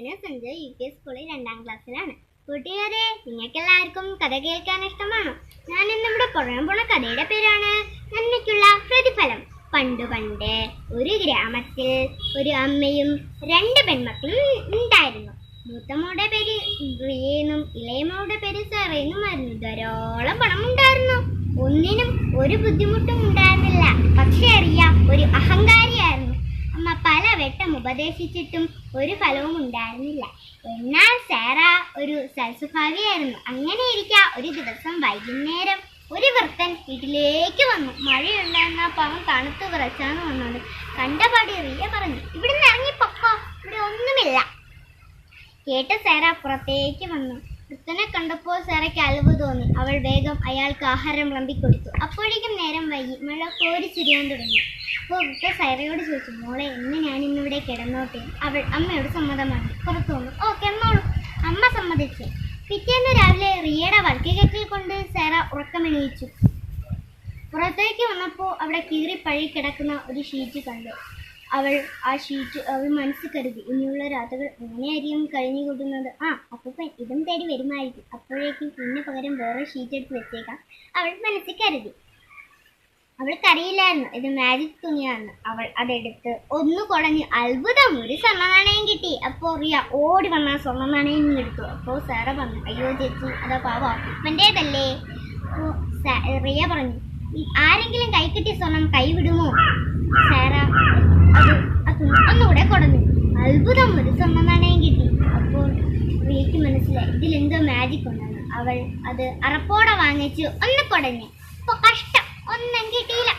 ഞാൻ സഞ്ജയ് UK സ്കൂളിൽ 2ാം ക്ലാസ്സിലാണ്. കൂട്ടുകാരെ, നിങ്ങൾക്കെല്ലാവർക്കും കഥ കേൾക്കാൻ ഇഷ്ടമാണോ? ഞാൻ ഇന്നിവിടെ പറയാൻ പോണ കഥയുടെ പേരാണ് നന്മയ്ക്കുള്ള പ്രതിഫലം. പണ്ട് ഒരു ഗ്രാമത്തിൽ ഒരു അമ്മയും 2 പെൺമക്കളും ഉണ്ടായിരുന്നു. മൂത്തമ്മയുടെ പേര് റിയെന്നും ഇളയമയുടെ പേര് സെറയെന്നുമായിരുന്നു. ധാരാളം പണം ഉണ്ടായിരുന്നു. ഒന്നിനും ഒരു ബുദ്ധിമുട്ടും ഉണ്ടായിരുന്നില്ല. പക്ഷേ റിയ ഒരു അഹങ്കാരിയായിരുന്നു. അമ്മ പലവട്ടം ഉപദേശിച്ചിട്ടും ഒരു ഫലവും ഉണ്ടായിരുന്നില്ല. എന്നാൽ സാറ ഒരു സൽസ്വഭാവിയായിരുന്നു. അങ്ങനെ ഇരിക്കെ ഒരു ദിവസം വൈകുന്നേരം ഒരു വൃദ്ധൻ വീട്ടിലേക്ക് വന്നു. മഴയുണ്ടായിരുന്ന പാവം തണുത്ത് വിറച്ചാണ് വന്നത്. കണ്ടപാടി റിയ പറഞ്ഞു, ഇവിടുന്ന് ഇറങ്ങിപ്പൊക്കോ, ഇവിടെ ഒന്നുമില്ല. കേട്ട സാറ പുറത്തേക്ക് വന്നു. വൃദ്ധനെ കണ്ടപ്പോൾ സാറയ്ക്ക് അലവ് തോന്നി. അവൾ വേഗം അയാൾക്ക് ആഹാരം വിളമ്പിക്കൊടുത്തു. അപ്പോഴേക്കും നേരം വൈകി. മഴ കോരി ചുരിയാൻ തുടങ്ങി. അപ്പോൾ വൃദ്ധ സാറയോട് ചോദിച്ചു, മോളെ, ഇന്ന് ഞാൻ ഇന്നിവിടെ കിടന്നോട്ടെ? അവൾ അമ്മയോട് സമ്മതമായി. പുറത്തു വന്നു. ഓ, കിടന്നോളൂ. അമ്മ സമ്മതിച്ചു. പിറ്റേന്ന് രാവിലെ റിയയുടെ വർക്കുകെട്ടിൽ കൊണ്ട് സാറ ഉറക്കമെണീച്ചു. പുറത്തേക്ക് വന്നപ്പോൾ അവിടെ കീറിപ്പഴി കിടക്കുന്ന ഒരു ഷീറ്റ് കണ്ടു. അവൾ മനസ്സിൽ കരുതി, ഇനിയുള്ള രാത്രികൾ എങ്ങനെയായിരിക്കും കഴിഞ്ഞു കൂട്ടുന്നത്? അപ്പൂപ്പൻ ഇതും തേടി വരുമായിരിക്കും. അപ്പോഴേക്കും ഇതിന് പകരം വേറെ ഷീറ്റ് എടുത്ത് വെച്ചേക്കാം, അവൾ മനസ്സിൽ കരുതി. അവൾക്കറിയില്ലായിരുന്നു ഇത് മാജിക് തുണിയാണെന്ന്. അവൾ അതെടുത്ത് ഒന്ന് കുടഞ്ഞ് അത്ഭുതം, ഒരു സ്വർണ്ണ നാണയം കിട്ടി. അപ്പോൾ റിയ ഓടി വന്ന സ്വർണ്ണ നാണയം എടുത്തു. അപ്പോൾ സാറ പറഞ്ഞു, അയ്യോ ചേച്ചി, അതോ പാവം അപ്പൂപ്പൻ്റേതല്ലേ? അപ്പോൾ റിയ പറഞ്ഞു, ആരെങ്കിലും കൈ കിട്ടിയ സ്വർണം കൈവിടുമോ? സാറ ഒന്നുകൂടെ കുടഞ്ഞു. അത്ഭുതം, ഒരു സ്വർണ്ണ നാണയം കിട്ടി. അപ്പോൾ റിയയ്ക്ക് മനസ്സിലായി ഇതിലെന്തോ മാജിക് ഉണ്ടെന്ന്. അവൾ അത് അറപ്പോടെ വാങ്ങിച്ചു ഒന്ന് കുടഞ്ഞു. അപ്പോൾ കഷ്ടം, ഒന്നും കിട്ടിയില്ല.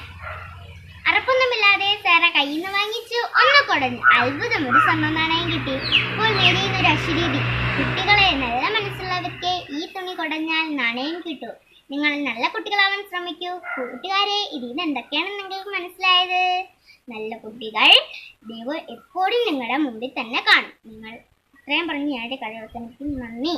അറപ്പൊന്നുമില്ലാതെ സാറ കയ്യിൽ നിന്ന് വാങ്ങിച്ചു ഒന്ന് കുടഞ്ഞു. അത്ഭുതം, ഒരു സ്വർണ്ണ നാണയം കിട്ടി. അപ്പോൾ നേടിയെന്നൊരു അശരീരി, കുട്ടികളെ, നല്ല മനസ്സുള്ളവർക്ക് ഈ തുണി കുടഞ്ഞാൽ നാണയം കിട്ടൂ. നിങ്ങൾ നല്ല കുട്ടികളാവാൻ ശ്രമിക്കൂ. കൂട്ടുകാരെ, ഇതിന് എന്തൊക്കെയാണ് നിങ്ങൾക്ക് മനസ്സിലായത്? നല്ല കുട്ടികൾ ദൈവം എപ്പോഴും നിങ്ങളുടെ മുമ്പിൽ തന്നെ കാണും. നിങ്ങൾ ഇത്രയും പറഞ്ഞ് ഞാൻ്റെ കഥ അവസാനിപ്പിക്കും. നന്ദി.